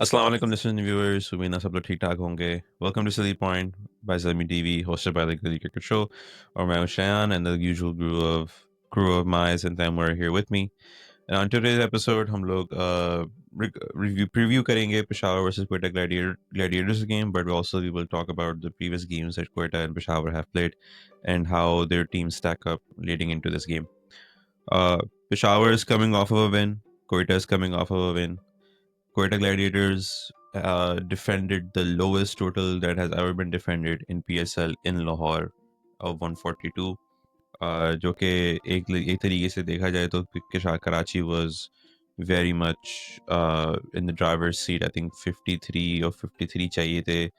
अस्सलाम वालेकुम listening viewers, उम्मीद है सब लोग ठीक ठाक होंगे. Welcome to Silly Point by Zami TV, hosted by the Gilly Cricket Show. और मैं हूं Shayan and the usual crew of Mice and them were here with me. And on today's episode, हम लोग preview करेंगे Peshawar versus Quetta Gladiators game, but also we will talk about the previous games that Quetta and Peshawar have played and how their teams stack up leading into this game. Uh, Peshawar is coming off of a win. Quetta is coming off of a win. Quetta Gladiators defended the lowest total that has ever been defended in PSL in Lahore of 142. जो कि एक तरीके से देखा जाए तो Karachi was very much in the driver's seat. I think 53 or 53 चाहिए थे,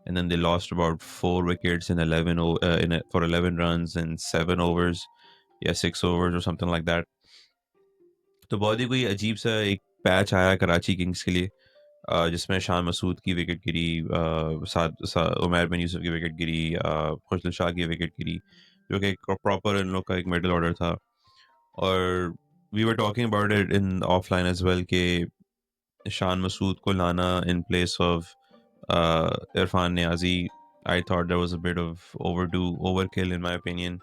and then they lost about 4 wickets in 11 for 11 runs in 7 overs, 6 overs or something like that. तो बहुत ही कोई अजीब सा एक पैच आया कराची किंग्स के लिए, जिसमें शान मसूद की विकेट गिरी, उमैर बिन यूसुफ की विकेट गिरी, खुशदिल शाह की विकेट गिरी, जो कि प्रॉपर इन लोग का एक मिडिल ऑर्डर था. और we were talking about it in offline as well के शान मसूद को लाना in place of Irfan Niazi, I thought there was a bit of overkill in my opinion.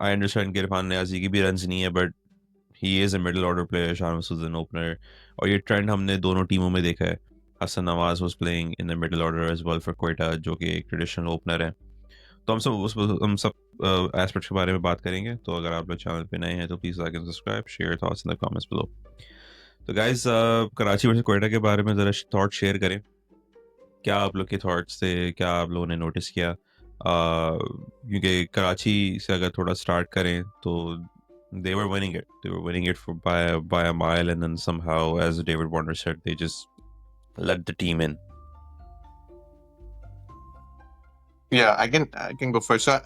I understand कि इरफान नियाजी की भी रन्स नहीं है, but he is a middle order player, Shan Masood an opener. और ये ट्रेंड हमने दोनों टीमों में देखा है. Hasan Nawaz was playing in the middle order as well for Quetta, जो कि एक ट्रेडिशनल ओपनर है. तो हम सब एस्पेक्ट्स के बारे में बात करेंगे. तो अगर आप लोग चैनल पे नए हैं तो please like and subscribe, share thoughts in the comments below. तो गाइस, कराची वर्सेस क्वेटा के बारे में ज़रा थॉट शेयर करें. क्या आप लोग के थॉट्स थे, क्या आप लोगों ने नोटिस किया? क्योंकि कराची से अगर थोड़ा स्टार्ट करें तो they were winning it. They were winning it by a mile, and then somehow, as David Warner said, they just let the team in. Yeah, I can go first. So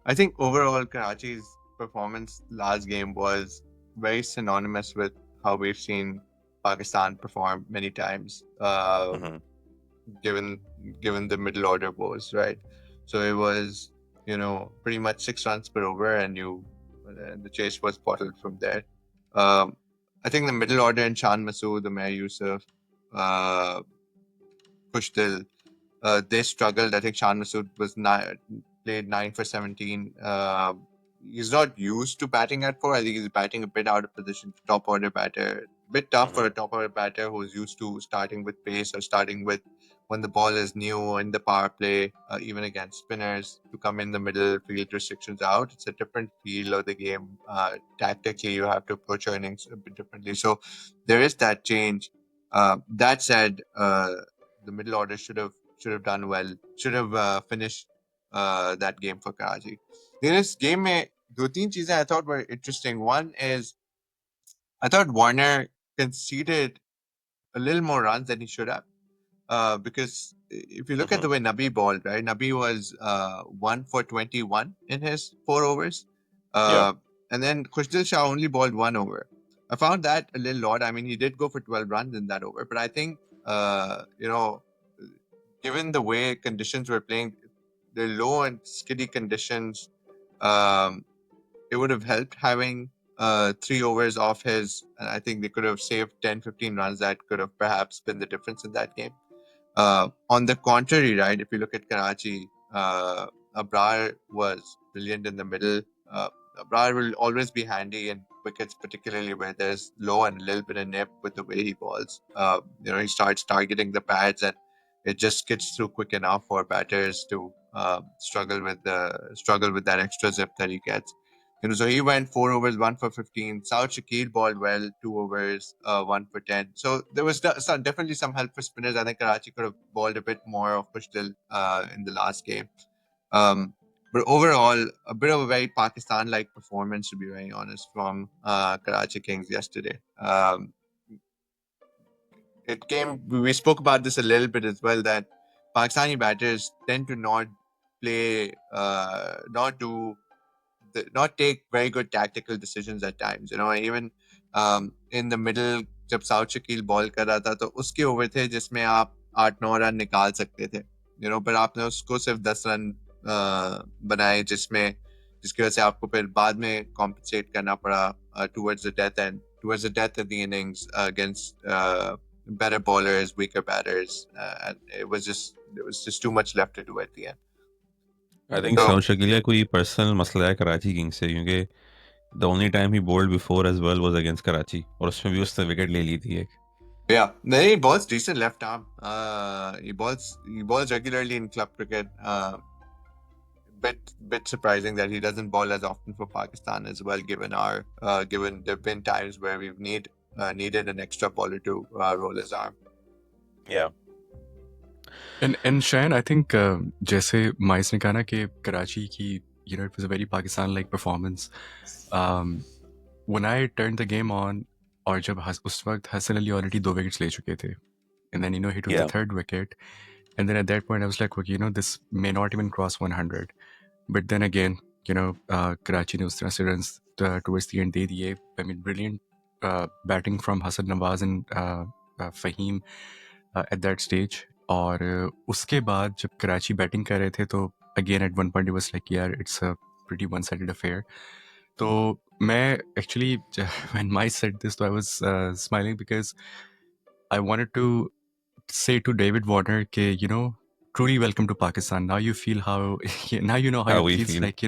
I think overall Karachi's performance last game was very synonymous with how we've seen Pakistan perform many times, Mhm. given the middle order woes, right? So it was pretty much 6 runs per over, and the chase was bottled from there. I think the middle order in Shan Masood, Umair Yusuf, uh, Kushdil, they struggled. I think Shan Masood played 9 for 17. He's not used to batting at 4. I think he's batting a bit out of position. Top order batter. Bit tough for a top order batter who's used to starting with pace or starting with when the ball is new in the power play, even against spinners, to come in the middle, field restrictions out. It's a different feel of the game. Tactically, you have to approach your innings a bit differently. So there is that change. That said, the middle order should have done well. Should have finished that game for Karachi. This game में दो तीन चीजें I thought were interesting. One is I thought Warner conceded a little more runs than he should have. Because if you look at the way Nabi bowled, right? Nabi was 1 for 21 in his 4 overs. Yeah. And then Khushdil Shah only bowled 1 over. I found that a little odd. I mean, he did go for 12 runs in that over, but I think, given the way conditions were playing, the low and skiddy conditions, it would have helped having 3 overs off his, and I think they could have saved 10-15 runs that could have perhaps been the difference in that game. On the contrary, right, if you look at Karachi, Abrar was brilliant in the middle. Abrar will always be handy in wickets, particularly where there's low and a little bit of nip with the way he bowls. He starts targeting the pads, and it just gets through quick enough for batters to struggle with that extra zip that he gets. So he went 4 overs, 1 for 15. Saud Shakir bowled well, 2 overs, 1 for 10. So there was definitely some help for spinners. I think Karachi could have bowled a bit more of Kushdil in the last game. But overall, a bit of a very Pakistan-like performance, to be very honest, from Karachi Kings yesterday. We spoke about this a little bit as well, that Pakistani batters tend to not take very good tactical decisions at times. Even in the middle, जब south Shakeel ball कर रहा था तो उसके over the जिसमें आप 8-9 run निकाल सकते थे, पर आपने उसको सिर्फ 10 रन बनाए, जिसकी वजह से आपको फिर बाद में कॉम्पनसेट करना पड़ा towards the death and was a death in the innings against better bowlers, weaker batters, and it was just too much left to do at the end. I think So Saurav Shakeel का कोई personal मसला है Karachi Kings से, क्योंकि the only time he bowled before as well was against Karachi, और उसमें भी उसने विकेट ले ली थी एक. yeah, then he bowls decent left arm. He bowls regularly in club cricket. Bit surprising that he doesn't bowl as often for Pakistan as well, given there've been times where we've needed an extra bowler to roll his arm. Yeah. And Shayan, I think जैसे माइस ने कहा ना कि कराची की it was a very Pakistan like performance. When I turned the game on, और जब उस वक्त हसन अली already 2 wickets ले चुके थे, and then he took the 3rd wicket, and then at that point I was like, okay, this may not even cross 100, but then again, Karachi ने उस तरह से runs towards the end दे दिए. I mean, brilliant batting from Hasan Nawaz and Fahim at that stage. और उसके बाद जब Karachi batting कर रहे थे तो again at one point was like यार it's a pretty one sided affair. तो मैं actually when my said this तो I was smiling because I wanted to say to David Warner ke truly welcome to Pakistan. Now you feel how now you know how How it we feels feel. like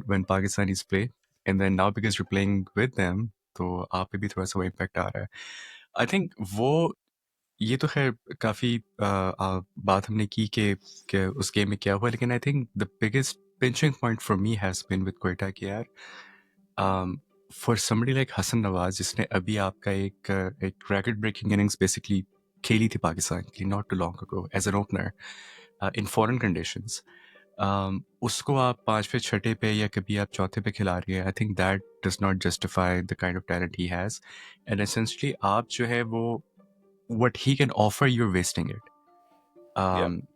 when Pakistanis play, and then now because you're playing with them तो आप पे भी थोड़ा सा वो impact आ रहा है. I think वो ये तो खैर काफ़ी बात हमने की कि उस गेम में क्या हुआ, लेकिन I think the biggest pinching point for me has been with Quetta कि यार for somebody like Hasan Nawaz जिसने अभी आपका एक रैकेट ब्रेकिंग इनिंग्स बेसिकली खेली थी पाकिस्तान के लिए not too long ago as an opener in foreign conditions, उसको आप 5वें 6ठे पे या कभी आप चौथे पे खिला रही है. I think that does not justify the kind of talent he has, and essentially आप जो है वो what he can offer, you're wasting it.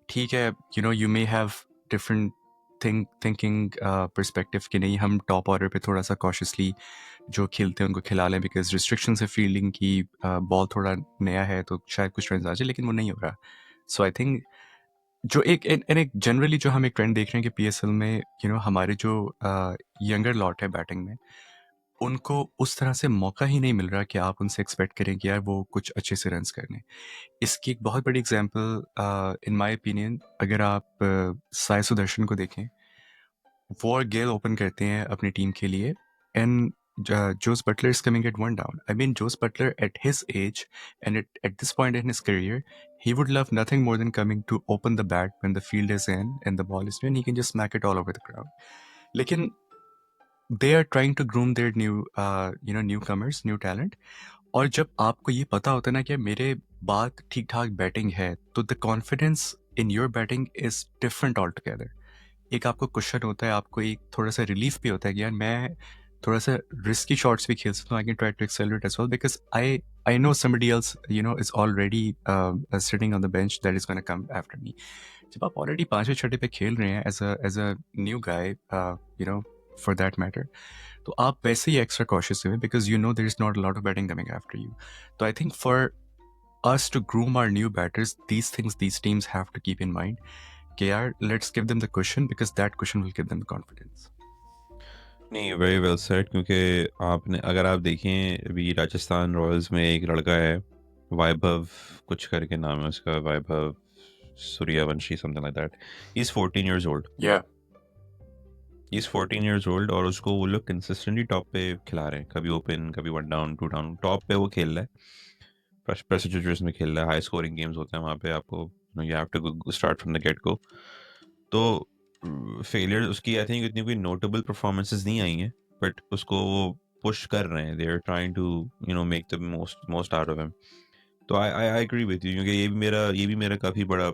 ठीक है, you may have different thinking perspective कि नहीं हम टॉप ऑर्डर पे थोड़ा सा cautiously जो खेलते हैं उनको खिला लें बिकॉज रिस्ट्रिक्शंस है फील्डिंग की, बॉल थोड़ा नया है तो शायद कुछ रन आ जाए, लेकिन वो नहीं हो रहा. सो आई थिंक जो एक जनरली जो हम एक ट्रेंड देख रहे हैं कि पीएसएल में हमारे जो यंगर लॉट है बैटिंग में उनको उस तरह से मौका ही नहीं मिल रहा कि आप उनसे एक्सपेक्ट करें कि यार वो कुछ अच्छे से रन्स कर लें. इसकी एक बहुत बड़ी एग्जांपल इन माय ओपिनियन अगर आप साई सुदर्शन को देखें, वो और गेल ओपन करते हैं अपनी टीम के लिए and Joes Butler is coming at one down. I mean, Joes Butler at his age and at this point in his career, he would love nothing more than coming to open the bat when the field is in and the ball is in. He can just smack it all over the ground. लेकिन they are trying to groom their newcomers, new talent. और जब आपको ये पता होता है ना कि मेरे बाद ठीक ठाक बैटिंग है तो the confidence in your batting is different all together. एक आपको क्वेश्चन होता है, आपको एक थोड़ा सा रिलीफ भी होता है कि यार मैं थोड़ा सा रिस्की शॉट्स भी खेल सकता हूँ. I can try to accelerate as well because I know somebody else is already sitting on the bench that is gonna come after me. जब आप ऑलरेडी 5वें 6ठे पे खेल रहे हैं as a new guy for that matter, तो आप वैसे ही एक्स्ट्रा कॉशियस हुए because there is not a lot of batting coming after you. तो I think for us to groom our new batters, these things these teams have to keep in mind. KR, let's give them the cushion because that cushion will give them the confidence. नहीं, very well said. क्योंकि आपने अगर आप देखें अभी Rajasthan Royals में एक लड़का है वैभव कुछ करके नाम है उसका, Vaibhav Suryavanshi something like that. He is 14 years old. Yeah. He is 14 years old और उसको वो लोग कंसिस्टेंटली टॉप पे खिला रहे हैं, कभी ओपन कभी 1 डाउन 2 डाउन, टॉप पे वो खेल रहा है, प्रेशर सिचुएशन में खेल रहा है, हाई स्कोरिंग गेम्स होते हैं वहाँ पे, आपको you have to start from the get go. तो फेलियर उसकी आई थिंक इतनी कोई नोटेबल परफॉर्मेंसेस नहीं आई हैं, बट उसको वो पुश कर रहे हैं, they are trying to make the most out of him. तो आई एग्री विद यू, क्योंकि ये भी मेरा काफ़ी बड़ा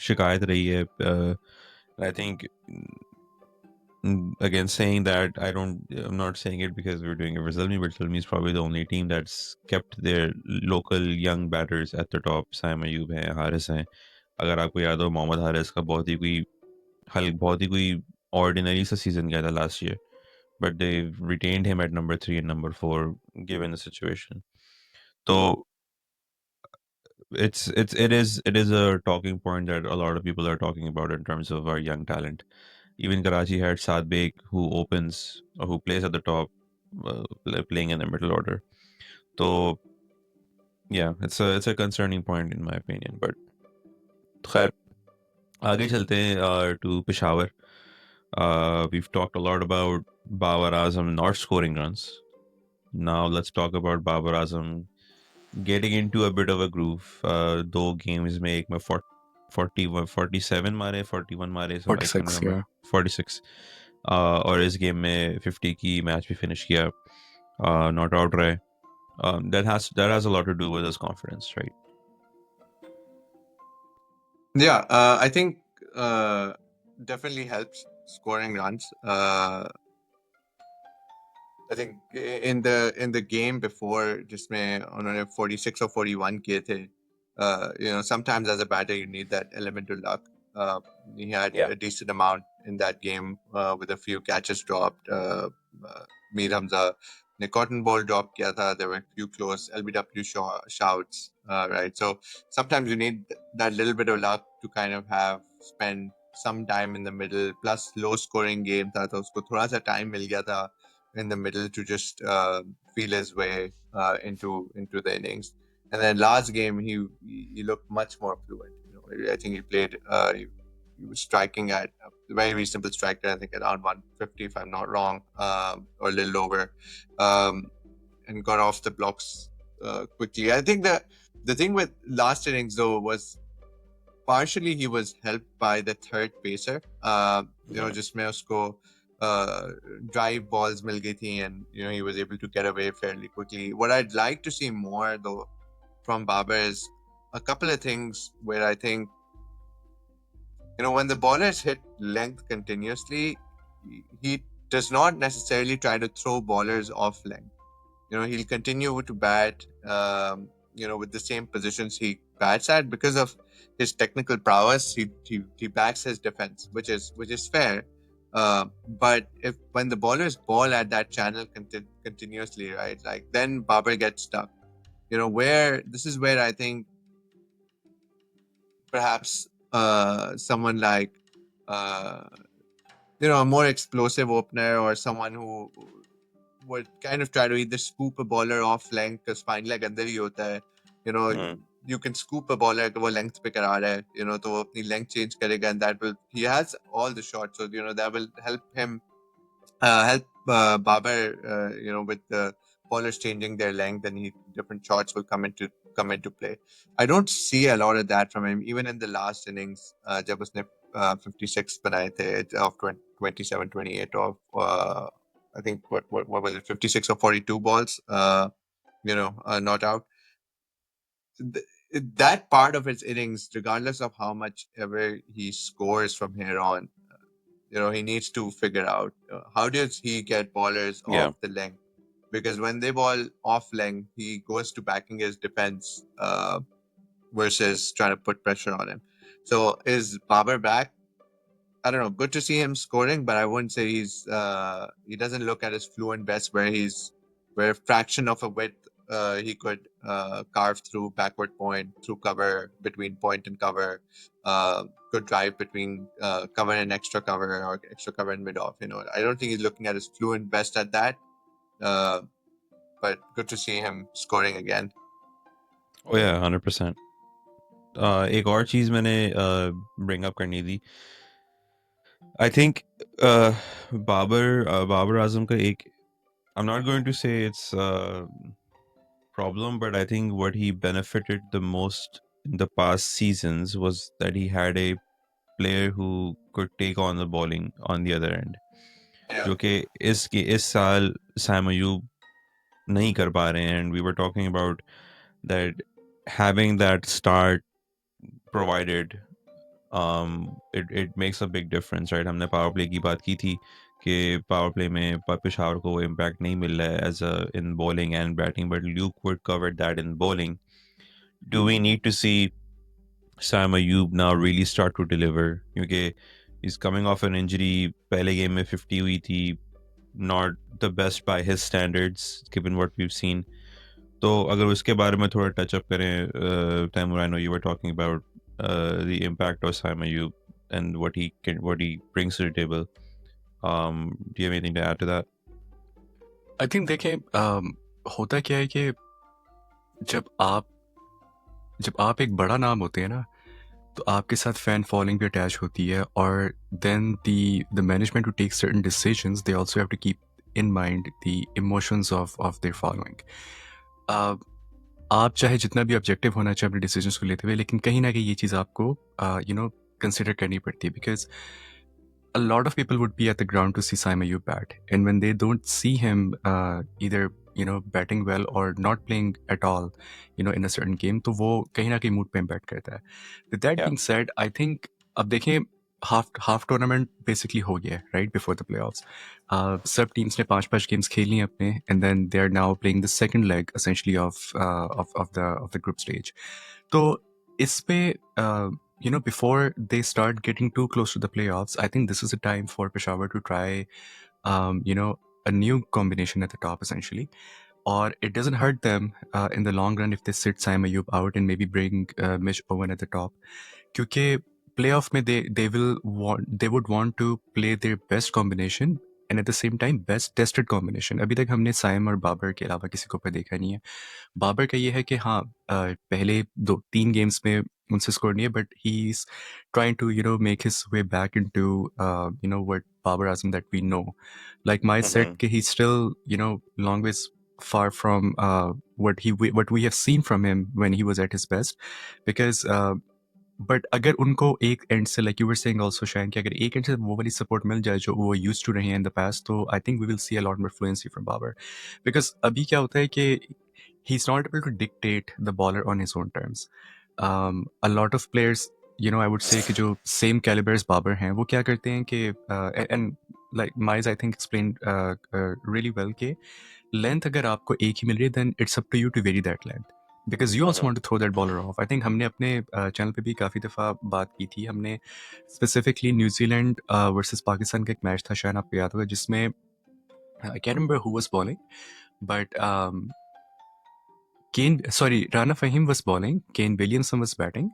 शिकायत रही है. I think again saying that I'm not saying it because we're doing it for Zalmi, but Zalmi is probably the only team that's kept their local young batters at the top. Saim Ayub है, हारिस हैं. अगर आपको याद हो मोहम्मद हारिस का बहुत ही कोई ordinary सा season गया था last year, but they retained him at number 3 and number 4 given the situation. So it is a talking point that a lot of people are talking about in terms of our young talent. Even Karachi had Saad Beg, who opens or who plays at the top. playing in the middle order. So yeah, it's a concerning point in my opinion. But खैर, आगे चलते हैं to Peshawar. We've talked a lot about Babar Azam not scoring runs. Now let's talk about Babar Azam getting into a bit of a groove. दो games में एक में 47 मारे 41 मारे, so I can 46, remember yeah. 46. और इस game में 50 की मैच भी फिनिश किया, नॉट आउट रहे. That has a lot to do with his confidence, right? Yeah, I think definitely helps scoring runs. I think in the game before, जिसमें उन्होंने 46 or 41 किए थे, sometimes as a batter you need that element of luck. He had Yeah. a decent amount in that game with a few catches dropped. Mir Hamza ने cotton ball drop किया था. There were a few close LBW shouts, right? So sometimes you need that little bit of luck to kind of spend some time in the middle. Plus low scoring game था, तो उसको थोड़ा सा time मिल गया था in the middle to just feel his way into the innings. And then last game he looked much more fluent. I think he played. He was striking at a very reasonable striker. I think around 150, if I'm not wrong, or a little over, and got off the blocks quickly. I think the thing with last innings though was partially he was helped by the third pacer. जिसमें उसको drive balls मिल गई थी, and he was able to get away fairly quickly. What I'd like to see more though from Babar is a couple of things where I think when the ballers hit length continuously, he does not necessarily try to throw ballers off length. He'll continue to bat with the same positions he bats at because of his technical prowess. He backs his defense, which is fair. But when the bowlers ball at that channel continuously, right, like then Babar gets stuck. This is where I think perhaps someone like a more explosive opener or someone who would kind of try to either scoop a bowler off length, because fine leg अंदर ही होता है. You can scoop a bowler अगर वो length पे करा रहा है, तो वो अपनी length change करेगा, and he has all the shots, so that will help him help Babar with the bowlers changing their length, and different shots will come into play. I don't see a lot of that from him even in the last innings जब उसने 56 बनाए थे of 27 28 of I think what was it, 56 or 42 balls not out. That part of his innings, regardless of how much ever he scores from here on, he needs to figure out how does he get ballers off the length, because when they ball off length, he goes to backing his defense versus trying to put pressure on him. So is Babar back? I don't know. Good to see him scoring, but I wouldn't say he doesn't look at his fluent best where a fraction of a width he could carve through backward point, through cover, between point and cover, good drive between cover and extra cover, or extra cover and mid off. I don't think he's looking at his fluent best at that, but good to see him scoring again. Oh yeah, 100%. एक और चीज मैंने bring up करनी थी. I think Babar Azam का एक, I'm not going to say it's a problem, but I think what he benefited the most in the past seasons was that he had a player who could take on the bowling on the other end. जो कि इस साल Sam Ayub नहीं कर पा रहे हैं, and we were talking about that having that start provided it makes a big difference, right? हमने पावर प्ले की बात की थी कि पावर प्ले में पेशावर को वो इम्पैक्ट नहीं मिल रहा है as a in bowling and batting, but Luke covered that in bowling. Do we need to see Sam Ayub now really start to deliver? क्योंकि he's coming off an injury. पहले game में 50 हुई थी, not the best by his standards given what we've seen. तो अगर उसके बारे में थोड़ा टच अप करें, Taimur, I know you were talking about the impact of Sam Ayub and what he brings to the table. Do you have anything to add to that? I think देखें होता क्या है कि जब आप जब आप एक बड़ा नाम होते हैं ना, तो आपके साथ फैन फॉलोइंग भी अटैच होती है, और then the management to take certain decisions, they also have to keep in mind the emotions of their following. आप चाहे जितना भी ऑब्जेक्टिव होना चाहिए अपने डिसीजंस को लेते हुए, लेकिन कहीं ना कहीं ये चीज़ आपको कंसिडर करनी पड़ती है, because a lot of people would be at the ground to see Simon Yu bat, and when they don't see him either batting well or not playing at all, in a certain game, तो वो कहीं ना कहीं mood पे impact करता है. With that Yeah. being said, I think अब देखें हाफ टूर्नामेंट बेसिकली हो गया है राइट बिफोर द प्लेऑफ्स. सब टीम्स ने 5 गेम्स खेली हैं अपने, and then they are now playing the second leg essentially of the group stage. तो इस पे before they start getting too close to the playoffs, I think this is a time for Peshawar to try, a new combination at the top, essentially. Or it doesn't hurt them in the long run if they sit Saim Ayub out and maybe bring Mitch Owen at the top. क्योंकि playoff में they would want to play their best combination and at the same time best tested combination. अभी तक हमने साइम और बाबर के अलावा किसी को पे देखा नहीं है. बाबर का ये है कि हाँ, पहले 2-3 गेम्स में उनसे स्कोर नहीं है, but he is trying to make his way back into what Babar Azam that we know. Like my set कि he still long ways far from what we have seen from him when he was at his best, because but अगर उनको एक end से, like you were saying also Shayan, कि अगर एक end से वो वाली सपोर्ट मिल जाए जो वो यूज्ड टू रहे हैं इन द पास्ट, तो I think we will see a lot more fluency from Babar. Because अभी क्या होता है कि he is not able to dictate the bowler on his own terms. A lot of players I would say कि जो same calibres Babar हैं, वो क्या करते हैं कि एंड लाइक माइज I think explain really well कि लेंथ अगर आपको एक ही मिल रही है, then it's up to you to vary that length, because you also want to throw that bowler off. I think हमने अपने चैनल पे भी काफ़ी दफ़ा बात की थी. हमने स्पेसिफिकली न्यूजीलैंड वर्सेस पाकिस्तान का एक मैच था, शायद आपको याद होगा, जिसमें I can remember who was bowling, but Rana Faheem was bowling, Kane Williamson was batting,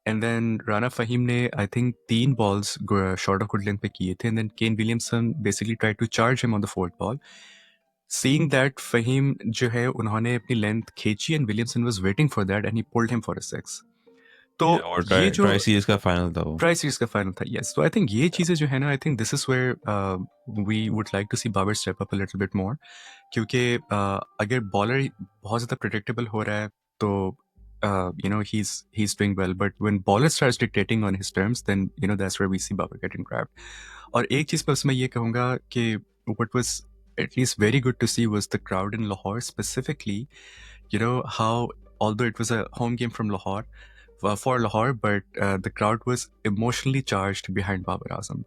and then Rana Faheem ने I think 3 balls short of good length पे किए थे, and then Kane Williamson basically try to charge him on the fourth ball. Seeing that, Faheem जो है उन्होंने अपनी length खींची, and Williamson was waiting for that and he pulled him for a 6. तो और ये जो ट्राई सीरीज का फाइनल था वो. ट्राई सीरीज का फाइनल था, यस. तो आई थिंक ये चीज़ें जो है ना, I think this is where we would like to see Babar step up a little bit more, क्योंकि अगर बॉलर बहुत ज़्यादा प्रिडिक्टेबल हो रहा है, तो he's doing well, but when bowler starts dictating on his terms, then that's where we see Babar getting grabbed. और एक चीज़ बस मैं ये कहूँगा कि what was at least very good to see was the crowd in Lahore specifically. How, although it was a home game from Lahore, for Lahore, but the crowd was emotionally charged behind Babar Azam.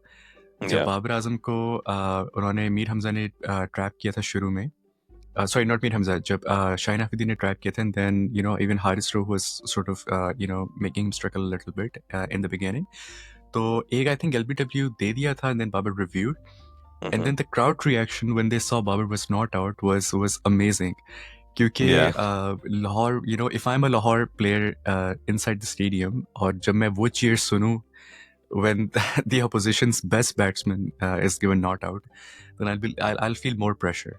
जब बाबर आजम को उन्होंने मीर हमजा ने trap किया था शुरू में, sorry, not Mir Hamza, जब Shaheen Afridi ने ट्रैप किया था, and then even Haris Rowe was sort of making him struggle a little bit in the beginning. तो एक I think LBW दे दिया था, and then Babar reviewed, and then the crowd reaction when they saw Babar was not out was amazing. क्योंकि Lahore, if I'm a Lahore player inside the stadium, और जब मैं वो cheers सुनूं when the opposition's best batsman is given not out, then I'll feel more pressure.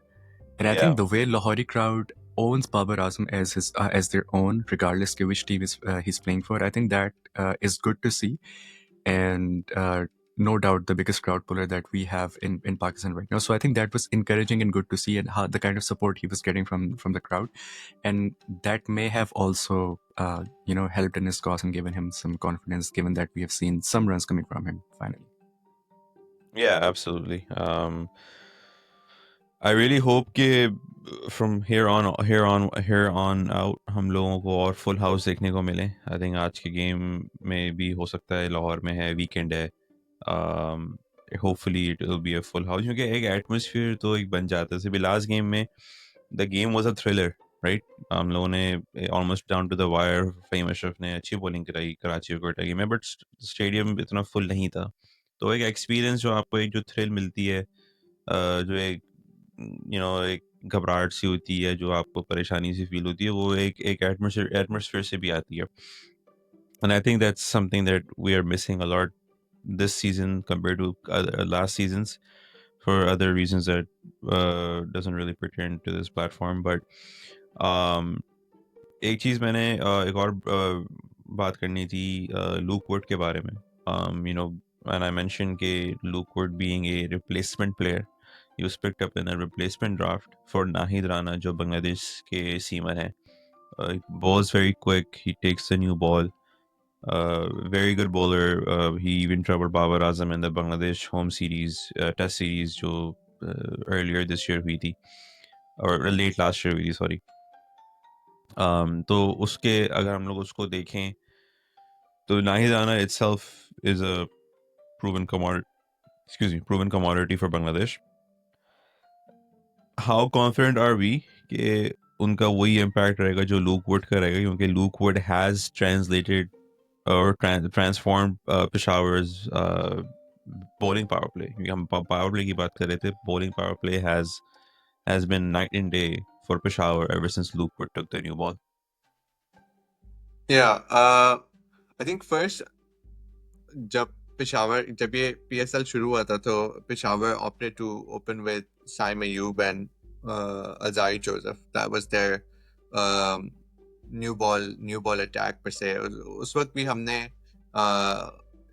And I think the way Lahori crowd owns Babar Azam as their own, regardless of which team he's playing for, I think that is good to see. And no doubt the biggest crowd puller that we have in Pakistan right now. So I think that was encouraging and good to see, and how the kind of support he was getting from the crowd. And that may have also helped in his cause and given him some confidence, given that we have seen some runs coming from him finally. Yeah, absolutely. I really hope कि from here on out हम लोगों को और full house देखने को मिले. I think आज के गेम में भी हो सकता है, लाहौर में है, वीकेंड है. Hopefully it will be a full house, क्योंकि एक एटमोसफियर तो एक बन जाता है. सिर्फ लास्ट गेम में the game was a thriller, right? हम लोगों ने almost down to the wire, Faheem Ashraf ने अच्छी बॉलिंग कराई कराची और कोयटा गेम में, बट स्टेडियम इतना फुल नहीं था. तो एक एक्सपीरियंस जो आपको एक जो थ्रिल मिलती है, जो एक एक घबराहट सी होती है, जो आपको परेशानी सी फील होती है, वो एक एटमॉस्फेयर से भी आती है. And I think that's something that we are missing a lot this season compared to last seasons for other reasons that doesn't really pertain to this platform. But एक चीज़ मैंने एक और बात करनी थी लूक वुड के बारे में. You know, and I mentioned के Luke Wood being a replacement player, he was picked up in a replacement draft for Nahid Rana जो बांग्लादेश के सीमर हैं. Ball's very quick. He takes the new ball. Very good bowler. He even troubled Babar Azam in the Bangladesh home series, test series जो earlier this year हुई थी, or late last year हुई थी, sorry. तो उसके अगर हम लोग उसको देखें तो Nahid Rana itself is a proven commodity for Bangladesh. How confident are we कि उनका वही impact रहेगा जो लूक वुड का रहेगा, क्योंकि look would has translated or transformed Peshawar's bowling power play. क्योंकि हम power play की बात कर रहे थे, bowling power play has been night and day for Peshawar ever since Luke Wood took the new ball. Yeah, I think first जब ये PSL शुरू हुआ था तो Peshawar opted to open with Saim Ayub and Azari Joseph. That was their new ball attack per se. उस वक्त भी हमने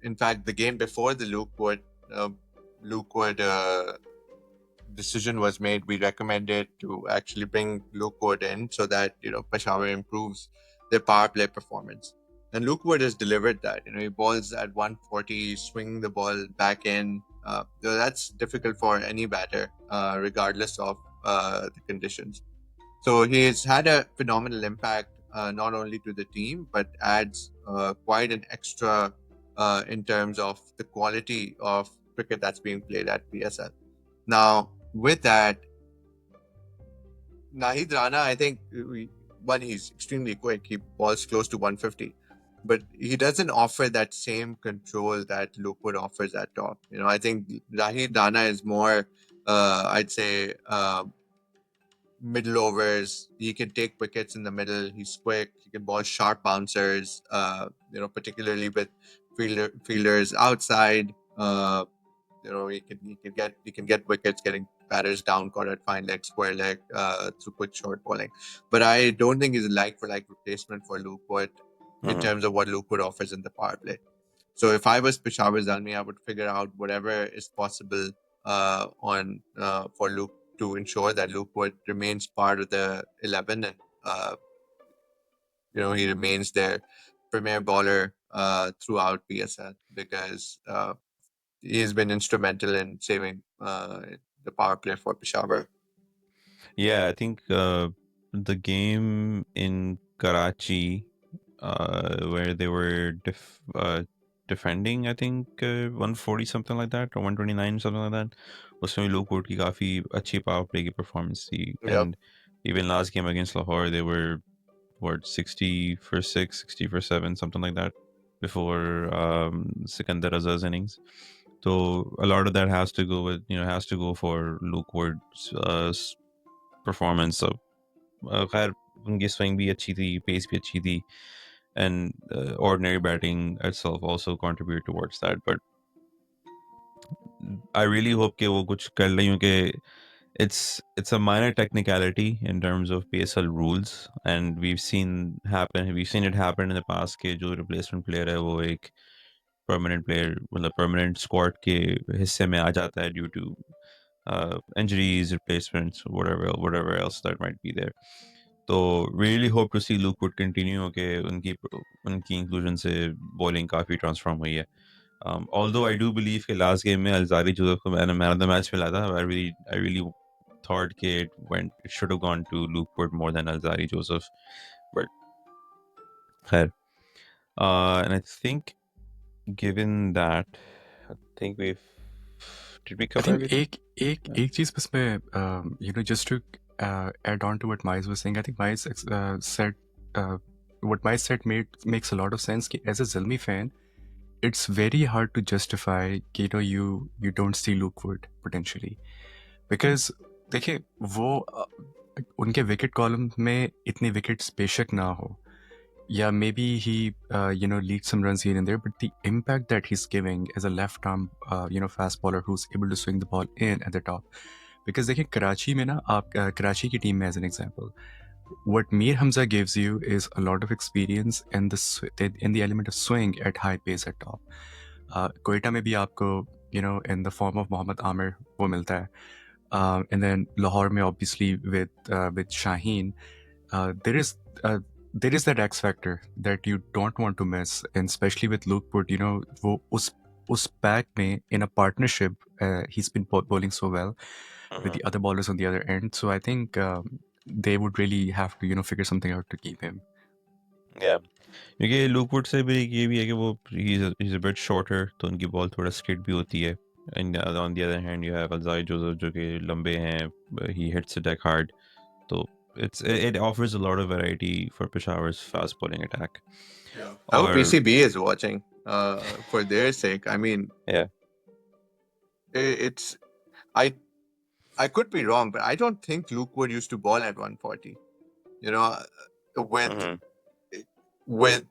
in fact the game before the Luke Wood decision was made, we recommended to actually bring Luke Wood in so that Peshawar improves their power play performance. And Luke Wood has delivered that. He balls at 140, swing the ball back in. That's difficult for any batter, regardless of the conditions. So he's had a phenomenal impact, not only to the team, but adds quite an extra in terms of the quality of cricket that's being played at PSL. Now, with that, Nahid Rana, I think, he's extremely quick. He balls close to 150. But he doesn't offer that same control that Luke Wood offers at top. I think Nahid Rana is more, I'd say, middle overs. He can take wickets in the middle. He's quick. He can ball sharp bouncers, particularly with fielders outside. He can get wickets, getting batters down, caught at fine leg, square leg, through quick short bowling. But I don't think he's a like-for-like replacement for Luke Wood in terms of what Luke Wood offers in the power play. So if I was Peshawar Zalmi, I would figure out whatever is possible for Luke to ensure that Luke Wood remains part of the 11 and he remains their premier bowler throughout PSL, because he has been instrumental in saving the power play for Peshawar. Yeah, I think the game in Karachi where they were defending, I think 140 something like that, or 129 something like that, उसमें Luke Wood की काफी अच्छी power play की performance थी. And even last game against Lahore, they were 60 for 6, 60 for 7, something like that, before Sikandar Azar's innings. So a lot of that has to go for Luke Wood's performance. So खैर उनकी swing भी अच्छी थी, pace भी अच्छी थी, and ordinary batting itself also contribute towards that. But I really hope कि वो कुछ कर लें, क्योंकि it's a minor technicality in terms of PSL rules, and we've seen it happen in the past कि जो replacement player है वो एक permanent player, मतलब permanent squad के हिस्से में आ जाता है due to injuries, replacements, whatever else that might be there. So really hope to see Luke Wood continue. Okay, उनकी inclusion से bowling काफी transform हुई है. Although I do believe कि last game में Alzari Joseph को man of the match मिला था, I really thought it should have gone to Luke Wood more than Alzari Joseph, but khair. And I think given that, I think did we I cover think everything? एक चीज बस मैं just to add on to what Miles was saying, I think Miles said what Miles said makes a lot of sense. As a Zalmi fan, it's very hard to justify you don't see Luke Wood potentially, because देखिए वो उनके wicket column में इतने wickets बेशक ना हो, yeah, maybe he, leads some runs here and there, but the impact that he's giving as a left arm, fast bowler who's able to swing the ball in at the top. Because देखिए कराची में ना आप कराची की team में as an example, what Mir Hamza gives you is a lot of experience and in the element of swing at high pace at top. Quetta में भी आपको in the form of Mohammad Amir वो मिलता है. And then Lahore में obviously with Shaheen, there is that X factor that you don't want to miss, and especially with Luke Wood, वो उस pack में in a partnership, he's been bowling so well with the other bowlers on the other end. So I think they would really have to figure something out to keep him. Yeah. क्योंकि लुकवुड से भी ये भी है कि वो he's a bit shorter, तो उनकी बॉल थोड़ा स्किड भी होती है. And on the other hand, you have Alzai Joseph जो कि लंबे हैं, he hits the deck hard. So it offers a lot of variety for Peshawar's fast bowling attack. I hope Or PCB is watching for their sake. I mean, yeah, it's I could be wrong, but I don't think Luke Wood used to ball at 140. You know, with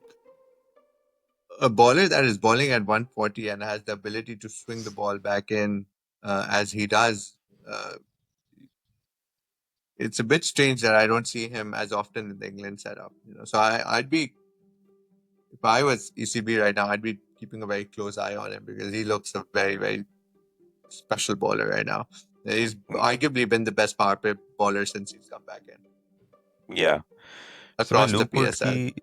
a bowler that is bowling at 140 and has the ability to swing the ball back in as he does, it's a bit strange that I don't see him as often in the England setup. So I'd be, if I was ECB right now, I'd be keeping a very close eye on him because he looks a very, very special bowler right now. He's arguably been the best power play bowler since he's come back in. Yeah. Across so the PSL.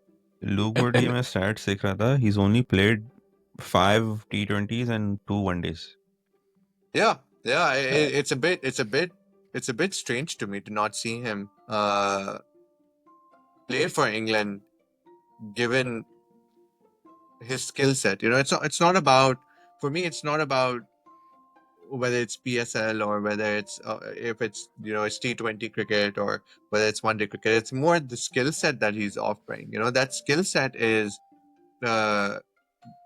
Luke Wood की मैं stats देख रहा था. He's only played 5 T20s and 2 one-days. Yeah, it's a bit strange to me to not see him play for England, given his skill set. It's not about, for me, it's not about whether it's PSL or whether it's if it's it's T20 cricket or whether it's one-day cricket. It's more the skill set that he's offering. That skill set is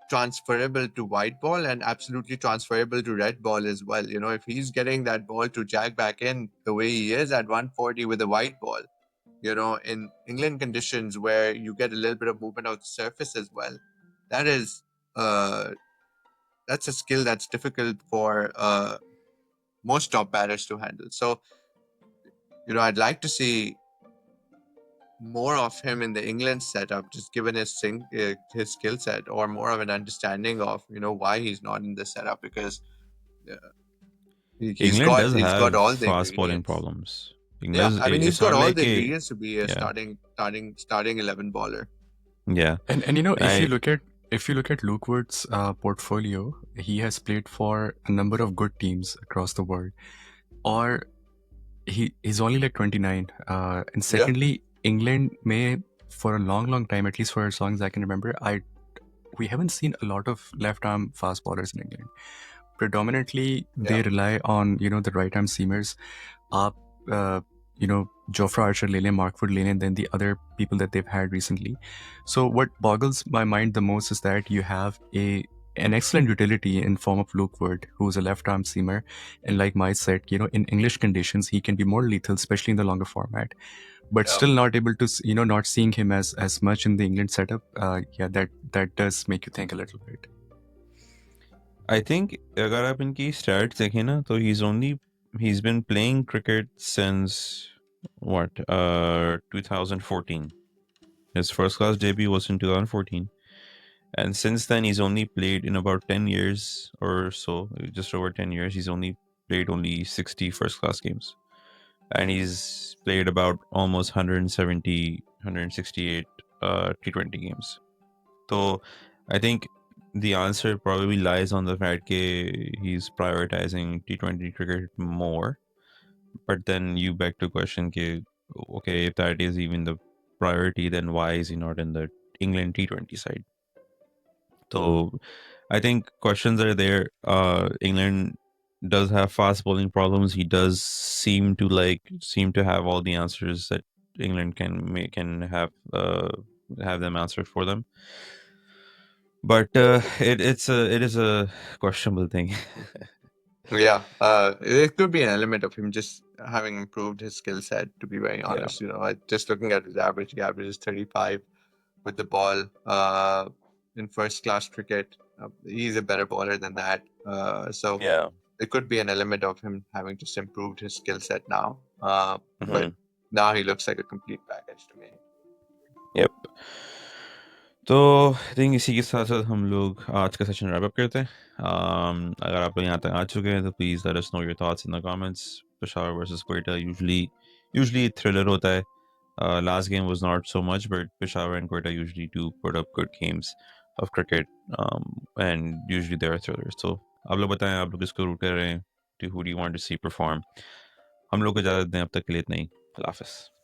transferable to white ball and absolutely transferable to red ball as well. If he's getting that ball to jack back in the way he is at 140 with a white ball, in England conditions where you get a little bit of movement of the surface as well, that is that's a skill that's difficult for most top batters to handle. So I'd like to see more of him in the England setup, just given his skill set, or more of an understanding of why he's not in the setup, because he's England does got have all the fast bowling ingredients. problems. Yeah, I mean he's It's got not all like the a ingredients to be a starting 11 bowler. yeah. And if you look at Luke Wood's portfolio, he has played for a number of good teams across the world. Or he's only like 29. And secondly, England may, for a long time, at least for as long as I can remember, we haven't seen a lot of left arm fast bowlers in England. Predominantly, they rely on the right arm seamers. Jofra Archer ले लें, Mark Wood ले लें, and then the other people that they've had recently. So what boggles my mind the most is that you have an excellent utility in form of Luke Wood, who's a left-arm seamer, and like Mai said, in English conditions, he can be more lethal, especially in the longer format. But still not able to, not seeing him as much in the England setup. That does make you think a little bit. I think अगर आप इनकी stats देखें ना, तो he's been playing cricket since 2014. His first class debut was in 2014, and since then he's only played in about 10 years or so, just over 10 years. He's only played 60 first class games, and he's played about almost 168 T20 games. So I think the answer probably lies on the fact that he's prioritizing T20 cricket more. But then you back to question, okay, if that is even the priority, then why is he not in the England T20 side? So I think questions are there. England does have fast bowling problems. He does seem to have all the answers that England can have them answered for them. But it is a questionable thing. It could be an element of him just having improved his skill set, to be very honest. Just looking at his average, he averages 35 with the ball in first class cricket. He's a better bowler than that. So Yeah. it could be an element of him having just improved his skill set now. But Mhm. now he looks like a complete package to me. Yep. तो I think इसी के साथ साथ हम लोग आज का session wrap up करते हैं. अगर आप लोग यहाँ तक आ चुके हैं तो please let us know your thoughts in the comments. Peshawar versus Quetta usually thriller होता है. Last game was not so much, but Peshawar and Quetta usually do put up good games of cricket, and usually they are thrillers. So आप लोग बताएं आप लोग किसको root कर रहे हैं. Who do you want to see perform? हम लोग को इजाज़त दें अब तक के लिए इतना ही. अल्लाह हाफ़िज़.